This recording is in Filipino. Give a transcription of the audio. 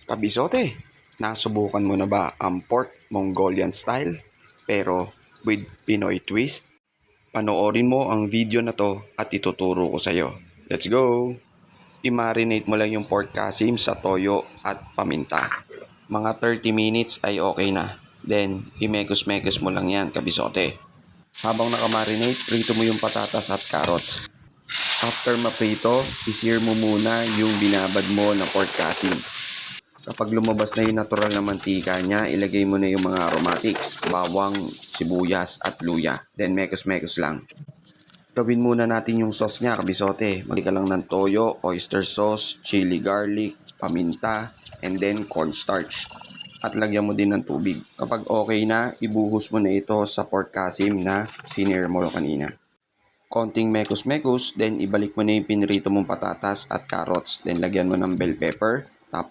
Kabisote, nasubukan mo na ba ang pork Mongolian style pero with Pinoy twist? Panoorin mo ang video na to at ituturo ko sa'yo. Let's go! I-marinate mo lang yung pork kasim sa toyo at paminta. Mga 30 minutes ay okay na. Then, imekos-mekos mo lang yan, kabisote. Habang nakamarinate, prito mo yung patatas at carrots. After maprito, i-sear mo muna yung binabad mo na pork kasim. Kapag lumabas na yung natural na mantika niya, ilagay mo na yung mga aromatics, bawang, sibuyas at luya. Then mekos-mekos lang. Gawin muna natin yung sauce niya, kabisote. Magli ka lang ng toyo, oyster sauce, chili garlic, paminta, and then cornstarch. At lagyan mo din ng tubig. Kapag okay na, ibuhos mo na ito sa pork kasim na sinir mo kanina. Konting mekos-mekos, then ibalik mo na yung pinrito mong patatas at carrots. Then lagyan mo ng bell pepper,